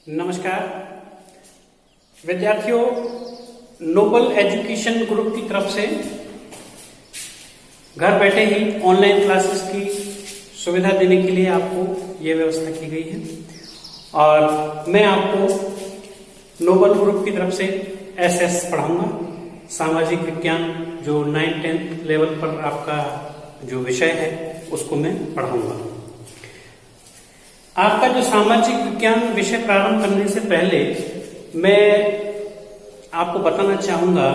नमस्कार विद्यार्थियों, Nobel education group की तरफ से घर बैठे ही ऑनलाइन क्लासेस की सुविधा देने के लिए आपको ये व्यवस्था की गई है और मैं आपको नोबल ग्रुप की तरफ से एसएस पढ़ाऊंगा। सामाजिक विज्ञान जो 9-10 लेवल पर आपका जो विषय है उसको मैं पढ़ाऊंगा। आपका जो सामाजिक विज्ञान विषय प्रारंभ करने से पहले मैं आपको बताना चाहूंगा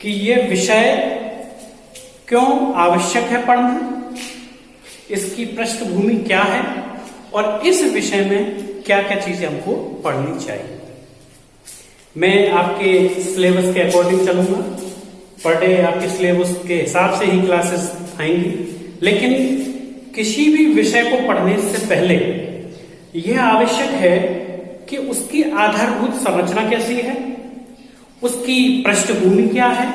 कि ये विषय क्यों आवश्यक है पढ़ना, इसकी पृष्ठभूमि क्या है और इस विषय में क्या क्या चीजें हमको पढ़नी चाहिए। मैं आपके सिलेबस के अकॉर्डिंग चलूंगा, पर डे आपके सिलेबस के हिसाब से ही क्लासेस आएंगी, लेकिन किसी भी विषय को पढ़ने से पहले यह आवश्यक है कि उसकी आधारभूत संरचना कैसी है, उसकी पृष्ठभूमि क्या है,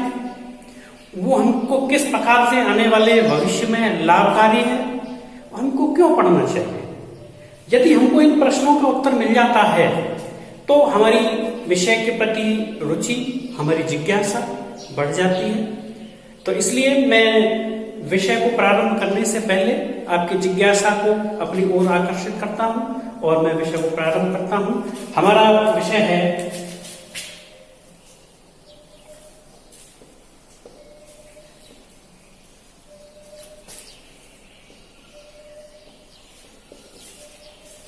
वो हमको किस प्रकार से आने वाले भविष्य में लाभकारी है, हमको क्यों पढ़ना चाहिए। यदि हमको इन प्रश्नों का उत्तर मिल जाता है तो हमारी विषय के प्रति रुचि, हमारी जिज्ञासा बढ़ जाती है। तो इसलिए मैं विषय को प्रारंभ करने से पहले आपकी जिज्ञासा को अपनी ओर आकर्षित करता हूं और मैं विषय को प्रारंभ करता हूं। हमारा विषय है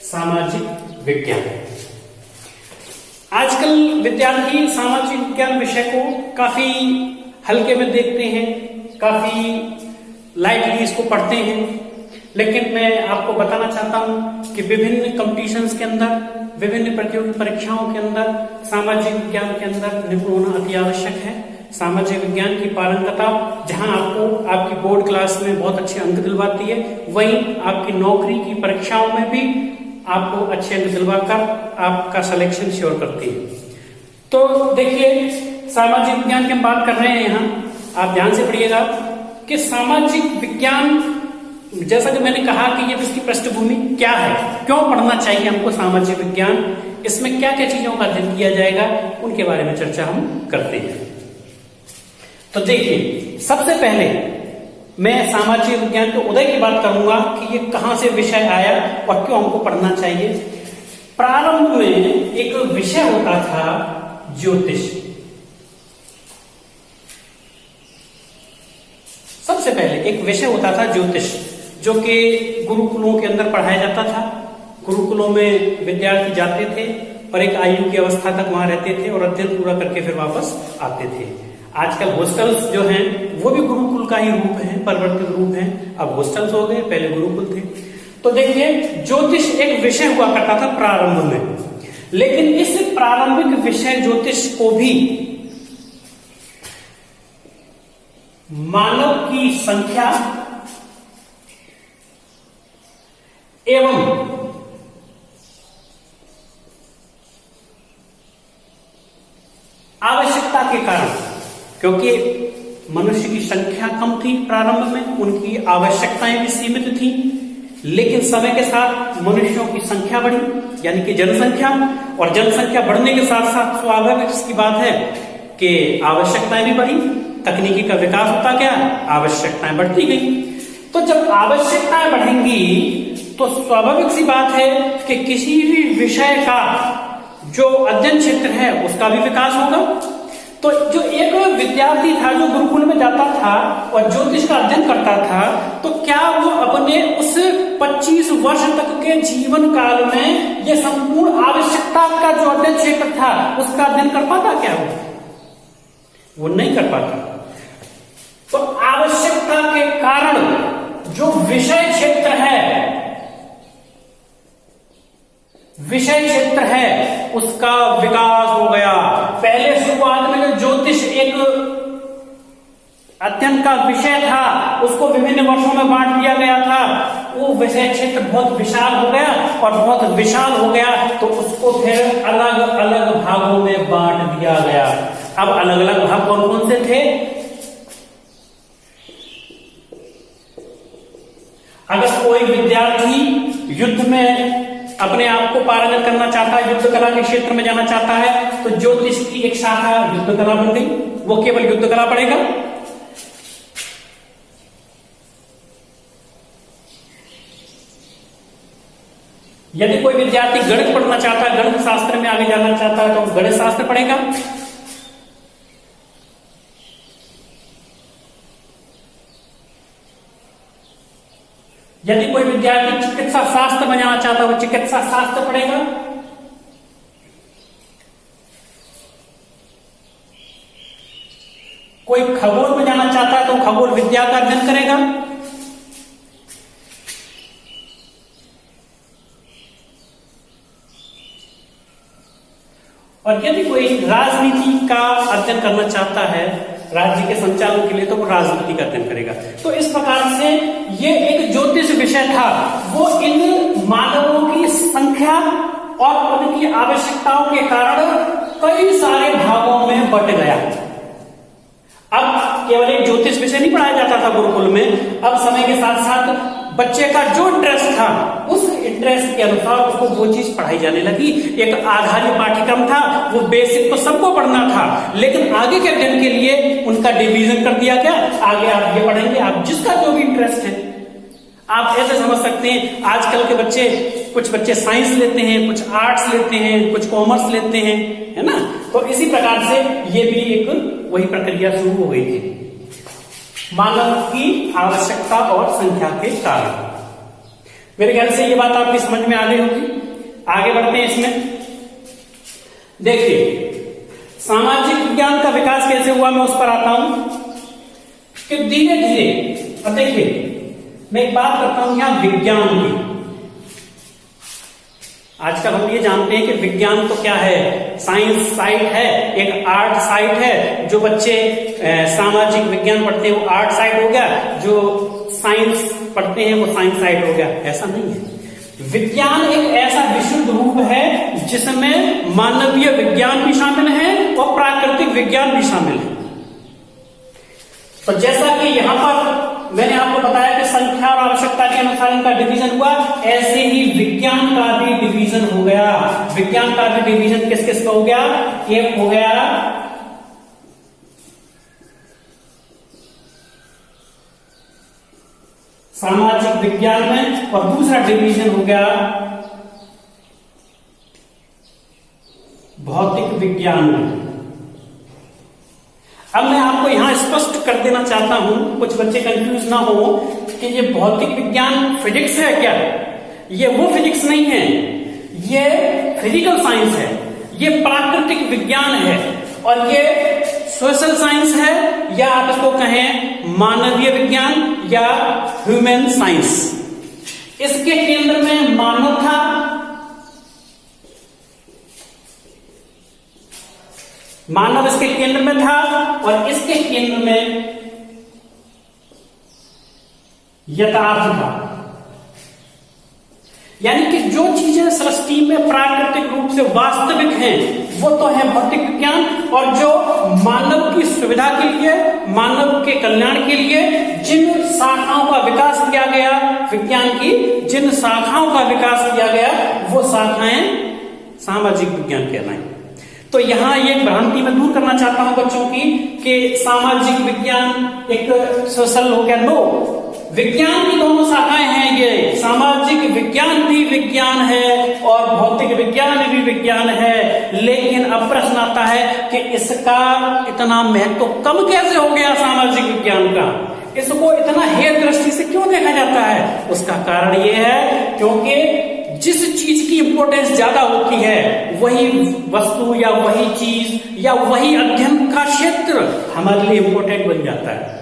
सामाजिक विज्ञान। आजकल विद्यार्थी सामाजिक विज्ञान विषय को काफी हल्के में देखते हैं, काफी लाइटली इसको पढ़ते हैं, लेकिन मैं आपको बताना चाहता हूं कि विभिन्न कंपटीशंस के अंदर, विभिन्न प्रतियोगी परीक्षाओं के अंदर सामाजिक विज्ञान के अंदर निपुण होना अति आवश्यक है। सामाजिक विज्ञान की पारंगता जहां आपको आपकी बोर्ड क्लास में बहुत अच्छे अंक दिलवाती है, वहीं आपकी नौकरी की परीक्षाओं में भी आपको अच्छे अंक दिलवाकर आपका सिलेक्शन श्योर करती है। तो देखिए, सामाजिक विज्ञान की हम बात कर रहे हैं यहाँ, आप ध्यान से पढ़िएगा कि सामाजिक विज्ञान, जैसा कि मैंने कहा कि ये इसकी पृष्ठभूमि क्या है, क्यों पढ़ना चाहिए हमको सामाजिक विज्ञान, इसमें क्या क्या चीजों का अध्ययन किया जाएगा, उनके बारे में चर्चा हम करते हैं। तो देखिए, सबसे पहले मैं सामाजिक विज्ञान के उदय की बात करूंगा कि ये कहां से विषय आया और क्यों हमको पढ़ना चाहिए। प्रारंभ में एक विषय होता था ज्योतिष। सबसे पहले एक विषय होता था ज्योतिष, जो कि गुरुकुलों के अंदर पढ़ाया जाता था। गुरुकुलों में विद्यार्थी जाते थे और एक आयु की अवस्था तक वहां रहते थे और अध्ययन पूरा करके फिर वापस आते थे। आजकल हॉस्टल्स जो हैं वो भी गुरुकुल का ही रूप है, परिवर्तित रूप है। अब हॉस्टल्स हो गए, पहले गुरुकुल थे। तो देखिए, ज्योतिष एक विषय हुआ करता था प्रारंभ में, लेकिन इस प्रारंभिक विषय ज्योतिष को भी मानव की संख्या एवं आवश्यकता के कारण, क्योंकि मनुष्य की संख्या कम थी प्रारंभ में, उनकी आवश्यकताएं भी सीमित थी, लेकिन समय के साथ मनुष्यों की संख्या बढ़ी, यानी कि जनसंख्या, और जनसंख्या बढ़ने के साथ साथ स्वाभाविक सी बात है कि आवश्यकताएं भी बढ़ी। तकनीकी का विकास होता गया, आवश्यकताएं बढ़ती गई। तो जब आवश्यकताएं बढ़ेंगी तो स्वाभाविक सी बात है कि किसी भी विषय का जो अध्ययन क्षेत्र है उसका भी विकास होगा। तो जो एक विद्यार्थी था जो गुरुकुल में जाता था और ज्योतिष का अध्ययन करता था, तो क्या वो अपने उस 25 वर्ष तक के जीवन काल में ये संपूर्ण आवश्यकता का जो अध्ययन क्षेत्र था उसका अध्ययन कर पाता? क्या वो नहीं कर पाता। तो आवश्यकता के कारण जो विषय क्षेत्र है उसका विकास हो गया। पहले शुरुआत में जो ज्योतिष एक अध्ययन का विषय था उसको विभिन्न वर्षों में बांट दिया गया था। वो विषय क्षेत्र बहुत विशाल हो गया, और बहुत विशाल हो गया तो उसको फिर अलग अलग भागों में बांट दिया गया। अब अलग अलग भाग कौन कौन से थे? अगर कोई विद्यार्थी युद्ध में अपने आप को पारंगत करना चाहता है, युद्ध कला के क्षेत्र में जाना चाहता है, तो ज्योतिष की एक शाखा युद्ध कला बन गई, वो केवल युद्ध कला पढ़ेगा। यदि कोई विद्यार्थी गणित पढ़ना चाहता है, गणित शास्त्र में आगे जाना चाहता है, तो गणित शास्त्र पढ़ेगा। यदि कोई विद्यार्थी चिकित्सा शास्त्र में जाना चाहता है, वो चिकित्सा शास्त्र पढ़ेगा। कोई खगोल में जाना चाहता है, तो खगोल विद्या का अध्ययन करेगा। और यदि कोई राजनीति का अध्ययन करना चाहता है, राज्य के संचालन के लिए, तो वो राजनीति का अध्ययन करेगा। तो इस प्रकार से ये एक ज्योतिष विषय था, वो इन मानवों की संख्या और उनकी आवश्यकताओं के कारण कई सारे भागों में बट गया। अब केवल एक ज्योतिष विषय नहीं पढ़ाया जाता था गुरुकुल में, अब समय के साथ साथ बच्चे का जो इंटरेस्ट था, उस इंटरेस्ट के अनुसार उसको वो चीज पढ़ाई जाने लगी। एक आधारित पाठ्यक्रम था, वो बेसिक तो सबको पढ़ना था, लेकिन आगे के अध्ययन के लिए उनका डिवीजन कर दिया गया। आगे आप ये पढ़ेंगे, आप जिसका जो भी इंटरेस्ट है। आप ऐसे समझ सकते हैं, आजकल के बच्चे, कुछ बच्चे साइंस लेते हैं, कुछ आर्ट्स लेते हैं, कुछ कॉमर्स लेते हैं, है ना। तो इसी प्रकार से ये भी एक वही प्रक्रिया शुरू हो गई थी, मानव की आवश्यकता और संख्या के कारण। मेरे ख्याल से ये बात आपकी समझ में आ गई होगी। आगे बढ़ते हैं इसमें। देखिए, सामाजिक विज्ञान का विकास कैसे हुआ, मैं उस पर आता हूं कि धीरे धीरे। अब देखिए, मैं एक बात करता हूं यहां विज्ञान की। आजकल हम ये जानते हैं कि विज्ञान तो क्या है, साइंस साइड है, एक आर्ट साइड है। जो बच्चे सामाजिक विज्ञान पढ़ते हैं वो आर्ट साइड हो गया, जो साइंस पढ़ते हैं वो साइंस साइड हो गया। ऐसा नहीं है। विज्ञान एक ऐसा विशुद्ध रूप है जिसमें मानवीय विज्ञान भी शामिल है और प्राकृतिक विज्ञान भी शामिल है। तो जैसा कि यहां पर मैंने आपको बताया कि संख्या और आवश्यकता के अनुसार इनका डिवीजन हुआ, ऐसे ही विज्ञान का भी डिवीजन हो गया। विज्ञान का भी डिवीजन किस किस का हो गया, एक हो गया सामाजिक विज्ञान में, और दूसरा डिवीजन हो गया भौतिक विज्ञान में। अब मैं आपको यहां स्पष्ट कर देना चाहता हूं, कुछ बच्चे कंफ्यूज ना हो, कि ये भौतिक विज्ञान फिजिक्स है क्या। ये वो फिजिक्स नहीं है, ये फिजिकल साइंस है, ये प्राकृतिक विज्ञान है, और ये सोशल साइंस है, या आप इसको कहें मानवीय विज्ञान या ह्यूमन साइंस। इसके केंद्र में मानव था, मानव इसके केंद्र में था, और इसके केंद्र में यथार्थ था। यानी कि जो चीजें सृष्टि में प्राकृतिक रूप से वास्तविक हैं, वो तो है भौतिक विज्ञान, और जो मानव की सुविधा के लिए, मानव के कल्याण के लिए जिन शाखाओं का विकास किया गया, विज्ञान की जिन शाखाओं का विकास किया गया, वो शाखाएं सामाजिक विज्ञान कहलाएं। तो यहां ये भ्रांति मैं दूर करना चाहता हूं बच्चों की, कि सामाजिक विज्ञान एक सोशल हो गया। नो, विज्ञान की दोनों शाखाएं हैं। ये सामाजिक विज्ञान भी विज्ञान है और भौतिक विज्ञान भी विज्ञान है। लेकिन अब प्रश्न आता है कि इसका इतना महत्व कम कैसे हो गया सामाजिक विज्ञान का, इसको इतना हेय दृष्टि से क्यों देखा जाता है। उसका कारण ये है क्योंकि जिस चीज की इंपॉर्टेंस ज्यादा होती है, वही वस्तु या वही चीज या वही अध्ययन का क्षेत्र हमारे लिए इंपॉर्टेंट बन जाता है।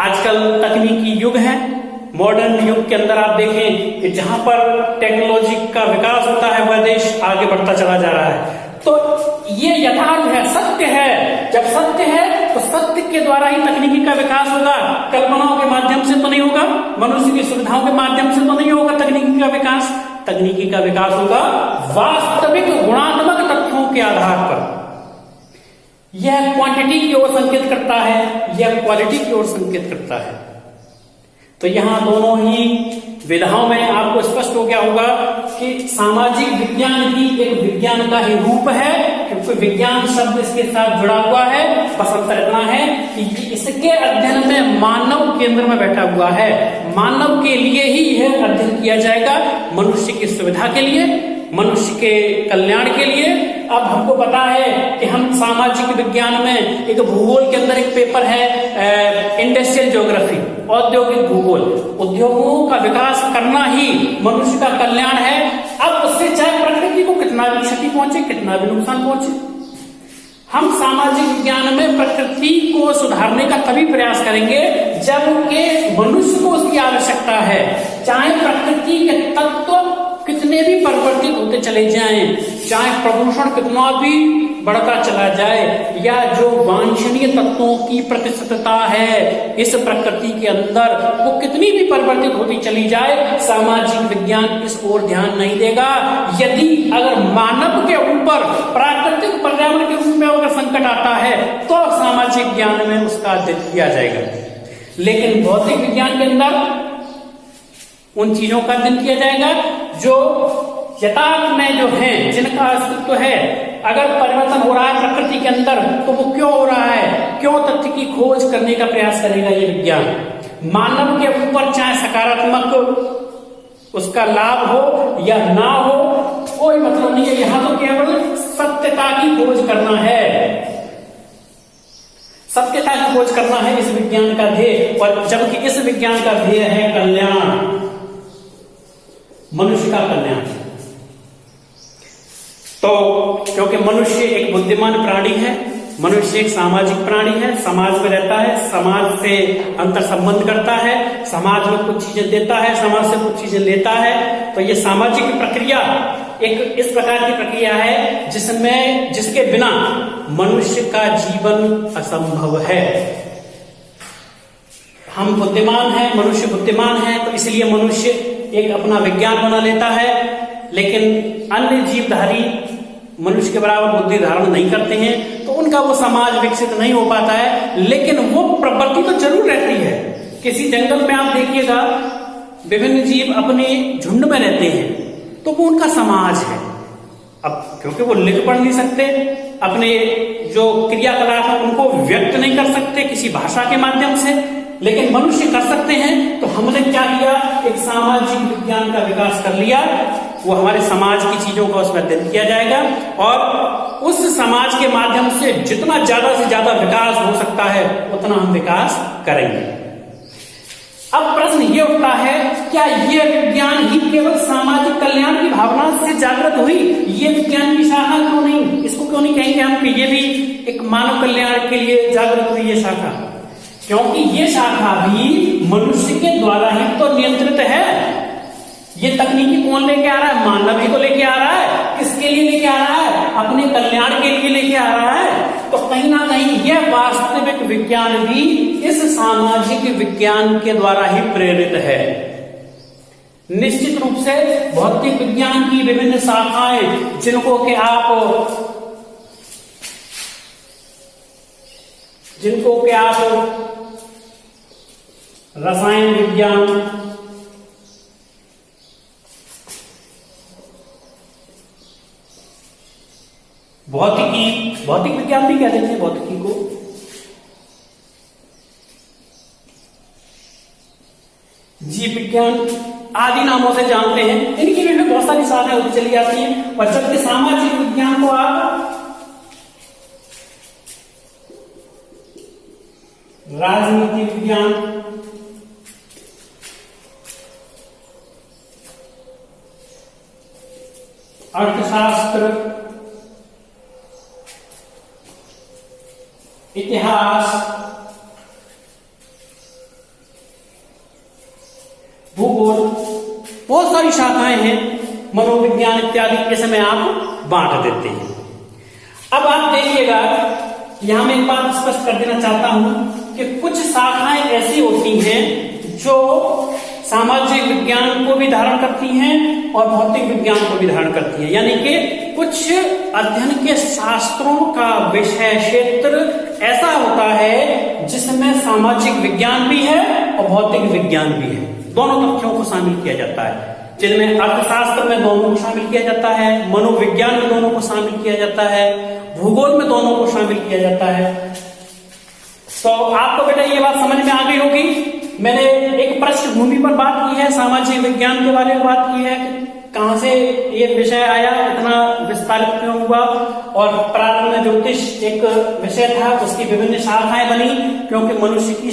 आजकल तकनीकी युग है, मॉडर्न युग के अंदर आप देखें कि जहां पर टेक्नोलॉजी का विकास होता है, वह देश आगे बढ़ता चला जा रहा है। तो ये यथार्थ है, सत्य है। जब सत्य है तो सत्य के द्वारा ही तकनीकी का विकास होगा, कल्पनाओं के माध्यम से तो नहीं होगा, मनुष्य की सुविधाओं के माध्यम से तो नहीं होगा तकनीकी का विकास। तकनीकी का विकास होगा वास्तविक गुणात्मक तथ्यों के आधार पर। यह क्वांटिटी की ओर संकेत करता है, यह क्वालिटी की ओर संकेत करता है। तो यहां दोनों ही विधाओं में आपको स्पष्ट हो गया होगा कि सामाजिक विज्ञान भी एक विज्ञान का ही रूप है, क्योंकि विज्ञान शब्द इसके साथ जुड़ा हुआ है। बस अंतर इतना है कि इसके अध्ययन में मानव केंद्र में बैठा हुआ है, मानव के लिए ही यह अध्ययन किया जाएगा, मनुष्य की सुविधा के लिए, मनुष्य के कल्याण के लिए। अब हमको पता है कि हम सामाजिक विज्ञान में एक भूगोल के अंदर एक पेपर है इंडस्ट्रियल ज्योग्राफी, औद्योगिक भूगोल। उद्योगों का विकास करना ही मनुष्य का कल्याण है। अब उससे चाहे प्रकृति को कितना भी क्षति पहुंचे, कितना भी नुकसान पहुंचे, हम सामाजिक विज्ञान में प्रकृति को सुधारने का तभी प्रयास करेंगे जबकि मनुष्य को उसकी आवश्यकता है। चाहे प्रकृति के तत्व कितने भी परिवर्तित होते चले जाएं, चाहे प्रदूषण कितना भी बढ़ता चला जाए, या जो वांछनीय तत्वों की प्रतिशतता है इस प्रकृति के अंदर वो कितनी भी परिवर्तित होती चली जाए, सामाजिक विज्ञान इस ओर ध्यान नहीं देगा। यदि अगर मानव के ऊपर प्राकृतिक पर्यावरण के रूप में अगर संकट आता है तो सामाजिक विज्ञान में उसका अध्ययन किया जाएगा। लेकिन भौतिक विज्ञान के अंदर उन चीजों का अध्ययन किया जाएगा जो यथार्थ में जो है, जिनका अस्तित्व है। अगर परिवर्तन हो रहा है प्रकृति के अंदर तो वो क्यों हो रहा है, क्यों, तथ्य की खोज करने का प्रयास करेगा ये विज्ञान। मानव के ऊपर चाहे सकारात्मक उसका लाभ हो या ना हो, कोई मतलब नहीं है। यहां तो केवल सत्यता की खोज करना है, सत्यता की खोज करना है इस विज्ञान का ध्येय। और जबकि इस विज्ञान का ध्येय है कल्याण, मनुष्य का कल्याण। तो क्योंकि मनुष्य एक बुद्धिमान प्राणी है, मनुष्य एक सामाजिक प्राणी है, समाज में रहता है, समाज से अंतर संबंध करता है, समाज में कुछ चीजें देता है, समाज से कुछ चीजें लेता है। तो ये सामाजिक प्रक्रिया एक इस प्रकार की प्रक्रिया है जिसके बिना मनुष्य का जीवन असंभव है। हम बुद्धिमान हैं, मनुष्य बुद्धिमान है, तो इसलिए मनुष्य एक अपना विज्ञान बना लेता है। लेकिन अन्य जीवधारी मनुष्य के बराबर बुद्धि धारण नहीं करते हैं, तो उनका वो समाज विकसित नहीं हो पाता है। लेकिन वो प्रवृत्ति तो जरूर रहती है। किसी जंगल में आप देखिएगा विभिन्न जीव अपने झुंड में रहते हैं, तो वो उनका समाज है। अब क्योंकि वो लिख पढ़ नहीं सकते, अपने जो क्रियाकलाप है उनको व्यक्त नहीं कर सकते किसी भाषा के माध्यम से, लेकिन मनुष्य कर सकते हैं। तो हमने क्या किया, एक सामाजिक विज्ञान का विकास कर लिया। वो हमारे समाज की चीजों का उसमें अध्ययन किया जाएगा और उस समाज के माध्यम से जितना ज्यादा से ज्यादा विकास हो सकता है उतना हम विकास करेंगे। अब प्रश्न ये उठता है, क्या ये विज्ञान ही केवल सामाजिक कल्याण की भावना से जागृत हुई? ये विज्ञान की शाखा क्यों नहीं, इसको क्यों नहीं कहेंगे हम कि ये भी एक मानव कल्याण के लिए जागृत हुई ये शाखा? क्योंकि ये शाखा भी मनुष्य के द्वारा ही तो नियंत्रित है। ये तकनीकी कौन लेके आ रहा है? मानव ही तो लेके आ रहा है। किसके लिए लेके आ रहा है? अपने कल्याण के लिए लेके आ रहा है। तो कहीं ना कहीं यह वास्तविक विज्ञान भी इस सामाजिक विज्ञान के द्वारा ही प्रेरित है। निश्चित रूप से भौतिक विज्ञान की विभिन्न शाखाएं जिनको कि आप रसायन विज्ञान, भौतिक विज्ञान भी कह देते हैं भौतिकी को, जीव विज्ञान आदि नामों से जानते हैं। इनकी भी बहुत सारी शाखाएं होती चली जाती हैं। और जबकि सामाजिक विज्ञान को आप राजनीति विज्ञान, अर्थशास्त्र, इतिहास, भूगोल, बहुत सारी शाखाएं हैं, मनोविज्ञान इत्यादि, इसमें आप बांट देते हैं। अब आप देखिएगा, यहां मैं एक बात स्पष्ट कर देना चाहता हूं कि कुछ शाखाएं ऐसी होती हैं जो सामाजिक विज्ञान को भी धारण करती हैं और भौतिक विज्ञान को भी धारण करती हैं। यानी कि कुछ अध्ययन के शास्त्रों का विषय क्षेत्र ऐसा होता है जिसमें सामाजिक विज्ञान भी है और भौतिक विज्ञान भी है, दोनों तथ्यों को शामिल किया जाता है। जिनमें अर्थशास्त्र में दोनों को शामिल किया जाता है, मनोविज्ञान में दोनों को शामिल किया जाता है, भूगोल में दोनों को शामिल किया जाता है। तो आपको बेटा ये बात समझ में आ गई होगी। मैंने एक पृष्ठभूमि पर बात की है, सामाजिक विज्ञान के बारे में बात की है, कहां से ये विषय आया, इतना विस्तारित क्यों हुआ, और प्रारंभ में ज्योतिष एक विषय था, उसकी विभिन्न शाखाएं बनी, क्योंकि मनुष्य की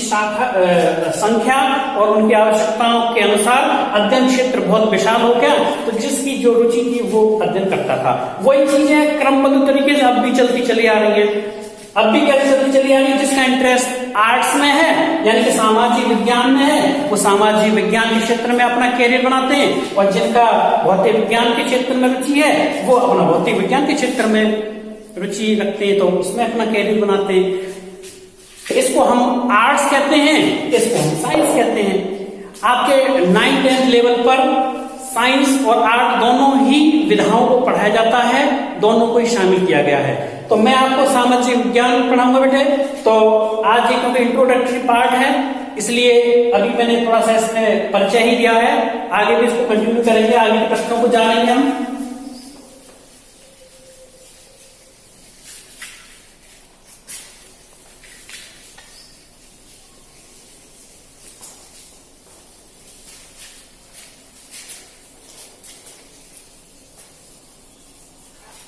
संख्या और उनकी आवश्यकताओं के अनुसार अध्ययन क्षेत्र बहुत विशाल हो गया, तो जिसकी जो रुचि थी वो अध्ययन करता था। वही चीजें क्रमबद्ध तरीके से अब भी चलती चली आ रही है। अब भी कैसे चलती चली आ रही है? जिसका इंटरेस्ट आर्ट्स में है, यानी कि सामाजिक विज्ञान में है, वो सामाजिक विज्ञान के क्षेत्र में अपना कैरियर बनाते हैं, और जिनका भौतिक विज्ञान के क्षेत्र में रुचि है वो अपना भौतिक विज्ञान के क्षेत्र में रुचि रखते हैं, तो उसमें अपना कैरियर बनाते हैं। इसको हम आर्ट्स कहते हैं, इसको हम साइंस कहते हैं। आपके 9th-10th लेवल पर साइंस और आर्ट दोनों ही विधाओं को पढ़ाया जाता है, दोनों को ही शामिल किया गया है। तो मैं आपको सामाजिक विज्ञान पढ़ाऊंगा बेटे। तो आज ये क्योंकि इंट्रोडक्टरी पार्ट है, इसलिए अभी मैंने थोड़ा सा इसमें परिचय ही दिया है, आगे भी इसको कंटिन्यू करेंगे, आगे के प्रश्नों को जानेंगे हम।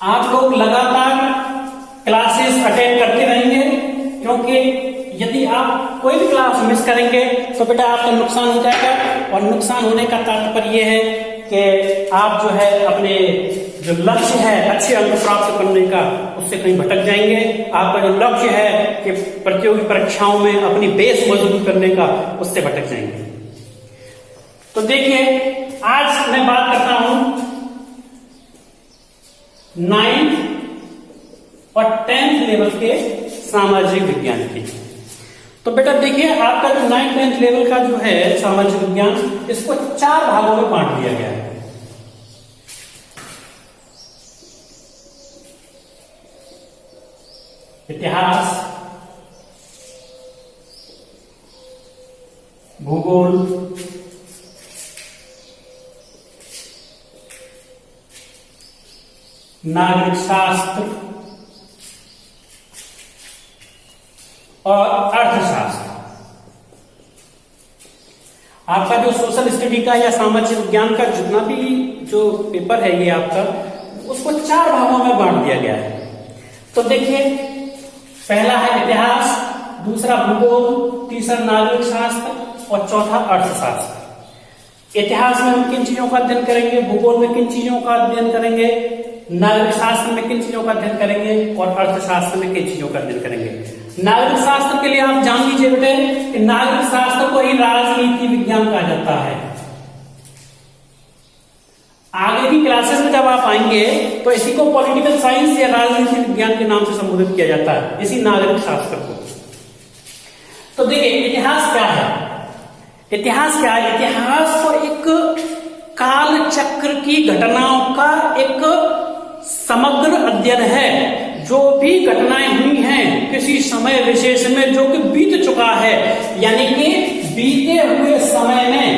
आप लोग लगातार क्लासेस अटेंड करते रहेंगे, क्योंकि यदि आप कोई भी क्लास मिस करेंगे तो बेटा आपका नुकसान हो जाएगा, और नुकसान होने का तात्पर्य यह है कि आप जो है अपने जो लक्ष्य है अच्छे अंक प्राप्त करने का, उससे कहीं भटक जाएंगे। आपका जो लक्ष्य है कि प्रतियोगी परीक्षाओं में अपनी बेस मजबूत करने का, उससे भटक जाएंगे। तो देखिए, आज मैं बात करता हूं 9th और 10th लेवल के सामाजिक विज्ञान की। तो बेटा देखिए, आपका जो 9th-10th लेवल का जो है सामाजिक विज्ञान, इसको 4 भागों में बांट दिया गया है। इतिहास, भूगोल, नागरिक शास्त्र और अर्थशास्त्र। आपका जो सोशल स्टडी का या सामाजिक विज्ञान का जितना भी जो पेपर है ये आपका, उसको 4 भागों में बांट दिया गया है। तो देखिए, पहला है इतिहास, दूसरा भूगोल, तीसरा नागरिक शास्त्र और चौथा अर्थशास्त्र। इतिहास में हम किन चीजों का अध्ययन करेंगे, भूगोल में किन चीजों का अध्ययन करेंगे, नागरिक शास्त्र में किन चीजों का अध्ययन करेंगे, और अर्थशास्त्र में किन चीजों का अध्ययन करेंगे। नागरिक शास्त्र के लिए आप जान लीजिए बेटे कि नागरिक शास्त्र को ही राजनीति विज्ञान कहा जाता है। आगे की क्लासेस में जब आप आएंगे तो इसी को पॉलिटिकल साइंस या राजनीति विज्ञान के नाम से संबोधित किया जाता है, इसी नागरिक शास्त्र को। तो देखिए, इतिहास क्या है? इतिहास क्या है? इतिहास तो एक काल चक्र की घटनाओं का एक समग्र अध्ययन है। जो भी घटनाएं हुई हैं किसी समय विशेष में, जो कि बीत चुका है, यानी कि बीते हुए समय में,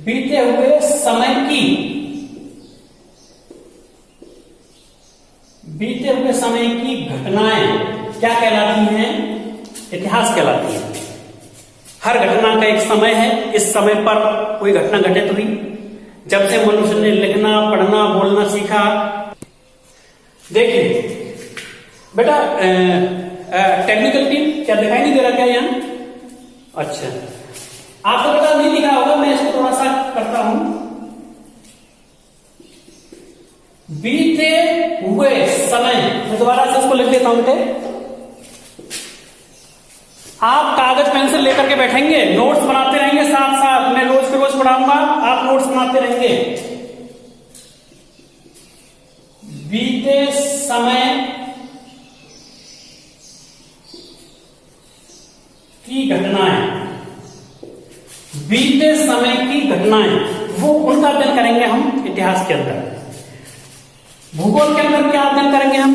बीते हुए समय की, बीते हुए समय की घटनाएं क्या कहलाती हैं? इतिहास कहलाती है। हर घटना का एक समय है, इस समय पर कोई घटना घटित हुई, जब से मनुष्य ने लिखना, पढ़ना, बोलना सीखा। देखिए बेटा, टेक्निकल टीम क्या दिखाई नहीं दे रहा क्या यहाँ? अच्छा, आपको बेटा नहीं दिखा होगा, मैं इसको थोड़ा सा करता हूं। बीते हुए समय, मैं दोबारा से इसको लिख देता हूं बेटे। आप कागज पेंसिल लेकर के बैठेंगे, नोट्स बनाते रहेंगे, साथ साथ मैं रोज के रोज पढ़ाऊंगा, आप नोट्स बनाते रहेंगे। बीते समय की घटनाएं, बीते समय की घटनाएं, वो उनका अध्ययन करेंगे हम इतिहास के अंदर। भूगोल के अंदर क्या अध्ययन करेंगे हम?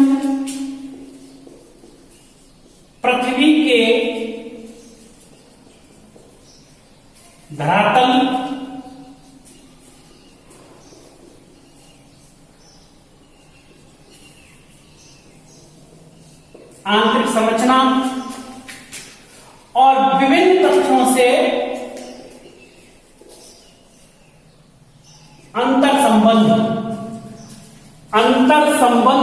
पृथ्वी के धरातल, आंतरिक संरचना और विभिन्न तथ्यों से अंतर संबंध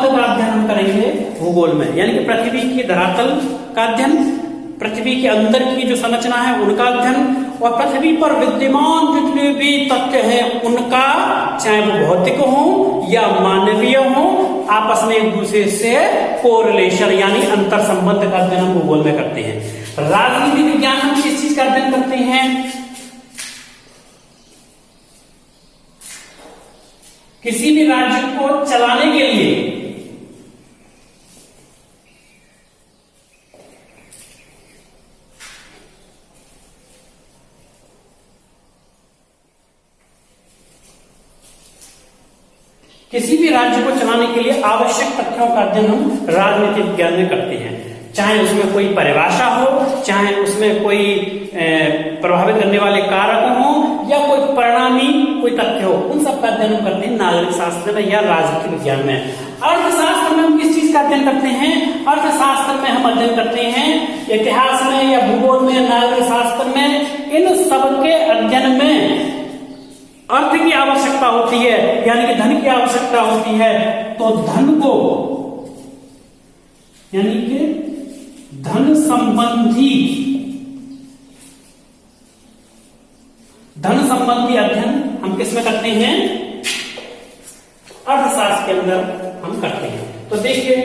का अध्ययन हम करेंगे भूगोल में, यानी कि पृथ्वी की धरातल का अध्ययन, पृथ्वी के अंदर की जो संरचना है उनका अध्ययन, और पृथ्वी पर विद्यमान जितने भी तथ्य हैं उनका, चाहे वो भौतिक हो या मानवीय हो, आपस में एक दूसरे से कोरिलेशन यानी अंतर संबंध का अध्ययन हम भूगोल में करते हैं। राजनीति विज्ञान में किस चीज का अध्ययन करते हैं? किसी भी राज्य को चलाने के लिए आवश्यक तथ्यों का अध्ययन हम राजनीतिक विज्ञान में करते हैं। चाहे उसमें कोई परिभाषा हो, चाहे उसमें कोई प्रभावित करने वाले कारक हो, या कोई परिणामी कोई तथ्य हो, उन सब का अध्ययन हम करते हैं नागरिक शास्त्र में या राजनीतिक विज्ञान में। अर्थशास्त्र में हम किस चीज का अध्ययन करते हैं? अर्थशास्त्र में हम अध्ययन करते हैं इतिहास में या भूगोल में, नागरिक शास्त्र में, इन सब के अध्ययन में अर्थ की आवश्यकता होती है, यानी कि धन की आवश्यकता होती है। तो धन को, यानी कि धन संबंधी अध्ययन हम किसमें करते हैं? अर्थशास्त्र के अंदर हम करते हैं। तो देखिए,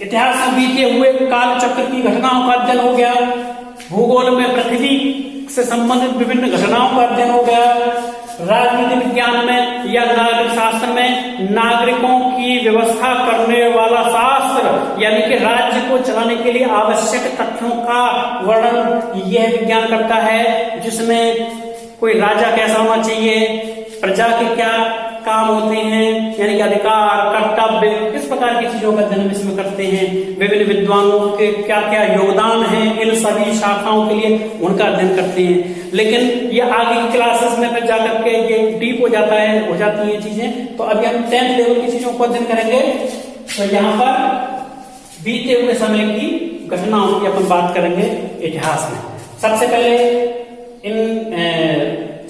इतिहास में बीते हुए काल चक्र की घटनाओं का अध्ययन हो गया, भूगोल में पृथ्वी से संबंधित विभिन्न घटनाओं का अध्ययन हो गया, राजनीति विज्ञान में या नागरिक शास्त्र में नागरिकों की व्यवस्था करने वाला शास्त्र, यानी कि राज्य को चलाने के लिए आवश्यक तथ्यों का वर्णन यह विज्ञान करता है, जिसमें कोई राजा कैसा होना चाहिए, प्रजा के क्या काम होते हैं, यानी कि अधिकार, कर्तव्य, किस प्रकार की चीजों का अध्ययन इसमें करते हैं, विभिन्न विद्वानों के क्या क्या योगदान है इन सभी शाखाओं के लिए, उनका अध्ययन करते हैं। लेकिन ये आगे की क्लासेस में फिर जाकर के ये डीप हो जाती है ये चीजें। तो अभी हम 10th लेवल की चीजों को अध्ययन करेंगे। तो यहाँ पर बीते हुए समय की घटनाओं की अपन बात करेंगे इतिहास में। सबसे पहले इन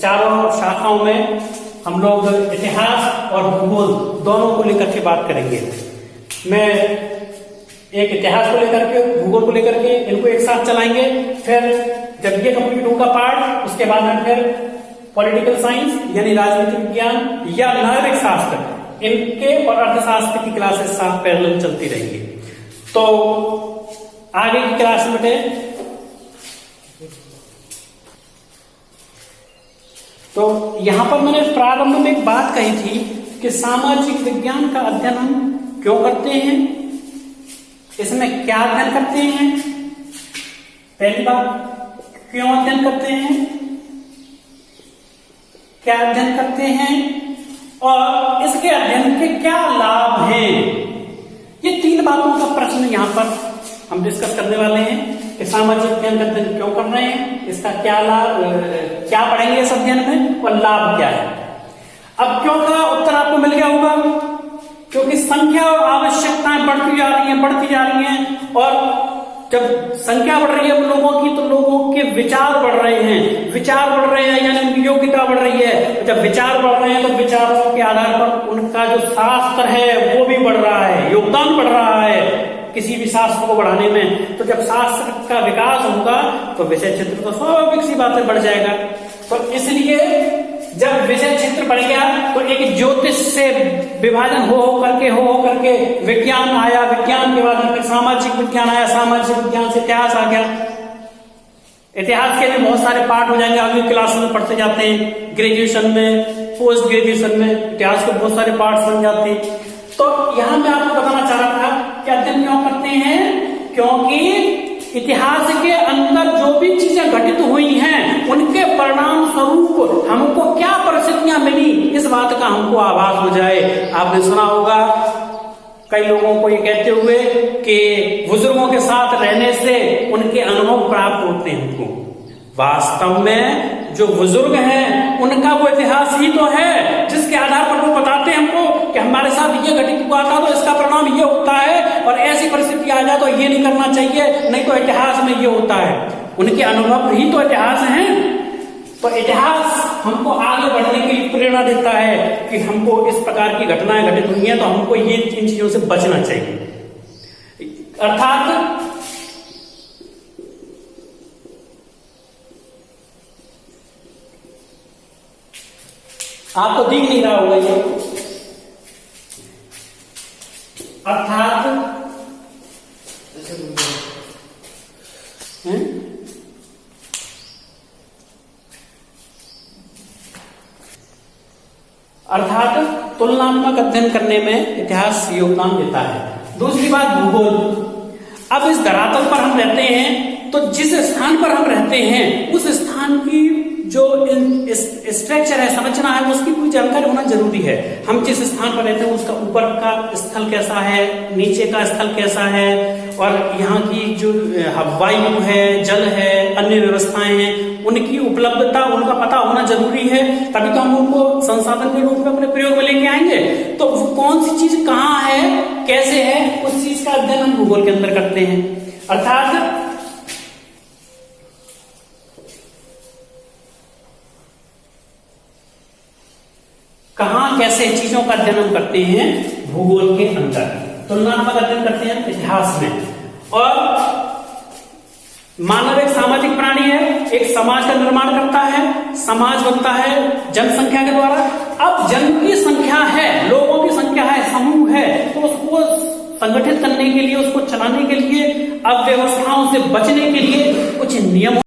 चारों शाखाओं में हम लोग इतिहास और भूगोल दोनों को लेकर के बात करेंगे। मैं एक इतिहास को लेकर के, भूगोल को लेकर के इनको एक साथ चलाएंगे। फिर जब ये कंप्लीट होगा पार्ट, उसके बाद में फिर पॉलिटिकल साइंस यानी राजनीतिक विज्ञान या नागरिक शास्त्र, इनके और अर्थशास्त्र की क्लासेस साथ पैरेलल चलती रहेंगी। तो आगे की क्लास में बेटे, तो यहां पर मैंने प्रारंभ में एक बात कही थी कि सामाजिक विज्ञान का अध्ययन हम क्यों करते हैं, इसमें क्या अध्ययन करते हैं। पहली बात, क्यों अध्ययन करते हैं, क्या अध्ययन करते हैं और इसके अध्ययन के क्या लाभ हैं। ये 3 बातों का प्रश्न यहां पर हम डिस्कस करने वाले हैं कि सामाजिक विज्ञान का अध्ययन क्यों कर रहे हैं, इसका क्या लाभ, क्या पढ़ेंगे इस अध्ययन में और लाभ क्या है। अब क्यों का उत्तर आपको मिल गया होगा, क्योंकि संख्या और आवश्यकताएं बढ़ती जा रही हैं और जब संख्या बढ़ रही है लोगों की, तो लोगों के विचार बढ़ रहे हैं यानी उनकी योग्यता बढ़ रही है। जब विचार बढ़ रहे हैं तो विचारों के आधार पर उनका जो शास्त्र है वो भी बढ़ रहा है, योगदान बढ़ रहा है किसी भी शास्त्र को बढ़ाने में। तो जब शास्त्र का विकास होगा तो विषय क्षेत्र तो स्वाभाविक सी बातें बढ़ जाएगा। तो इसलिए जब विषय क्षेत्र बढ़ गया तो एक ज्योतिष से विभाजन हो करके विज्ञान आया, विज्ञान के बाद फिर सामाजिक विज्ञान आया, सामाजिक विज्ञान से इतिहास आ गया। इतिहास के भी बहुत सारे पार्ट हो जाएंगे, अगली क्लास में पढ़ते जाते हैं। ग्रेजुएशन में, पोस्ट ग्रेजुएशन में इतिहास के बहुत सारे पार्ट बन जाते हैं। तो यहां मैं आपको बताना चाह रहा था कि अध्ययन क्यों करते हैं, क्योंकि इतिहास के अंदर जो भी चीजें घटित हुई हैं उनके परिणाम स्वरूप हमको क्या परिस्थितियां मिली, इस बात का हमको आभास हो जाए। आपने सुना होगा कई लोगों को ये कहते हुए कि बुजुर्गों के साथ रहने से उनके अनुभव प्राप्त होते हैं हमको। वास्तव में जो बुजुर्ग हैं उनका वो इतिहास ही तो है जिसके आधार पर वो बताते हैं हमको कि हमारे साथ ये घटित हुआ था तो इसका परिणाम ये होता है, और ऐसी परिस्थिति आ जाए तो ये नहीं करना चाहिए, नहीं तो इतिहास में ये होता है। उनके अनुभव ही तो इतिहास हैं। तो इतिहास हमको आगे बढ़ने की प्रेरणा देता है कि हमको इस प्रकार की घटनाएं घटित हुई हैं तो हमको ये इन चीजों से बचना चाहिए। अर्थात आपको दिख नहीं रहा होगा ये, अर्थात तुलनात्मक अध्ययन करने में इतिहास योगदान देता है। दूसरी बात भूगोल। अब इस धरातल पर हम रहते हैं तो जिस स्थान पर हम रहते हैं उस स्थान की जो स्ट्रक्चर है, संरचना है, उसकी पूरी जानकारी होना जरूरी है। हम जिस स्थान पर रहते हैं उसका ऊपर का स्थल कैसा है, नीचे का स्थल कैसा है, और यहाँ की जो वायु है, जल है, अन्य व्यवस्थाएं हैं, उनकी उपलब्धता, उनका पता होना जरूरी है। तभी तो हम उनको संसाधन के रूप में अपने प्रयोग में लेके आएंगे। तो कौन सी चीज कहाँ है, कैसे है, उस चीज का अध्ययन हम भूगोल के अंदर करते हैं। अर्थात कहां कैसे चीजों का अध्ययन हम करते हैं भूगोल के अंदर। तुलनात्मक अध्ययन करते हैं इतिहास में। और मानव एक सामाजिक प्राणी है, एक समाज का निर्माण करता है, समाज बनता है जनसंख्या के द्वारा। अब जन की संख्या है, लोगों की संख्या है, समूह है, तो उसको संगठित करने के लिए, उसको चलाने के लिए, अव्यवस्थाओं से बचने के लिए कुछ नियम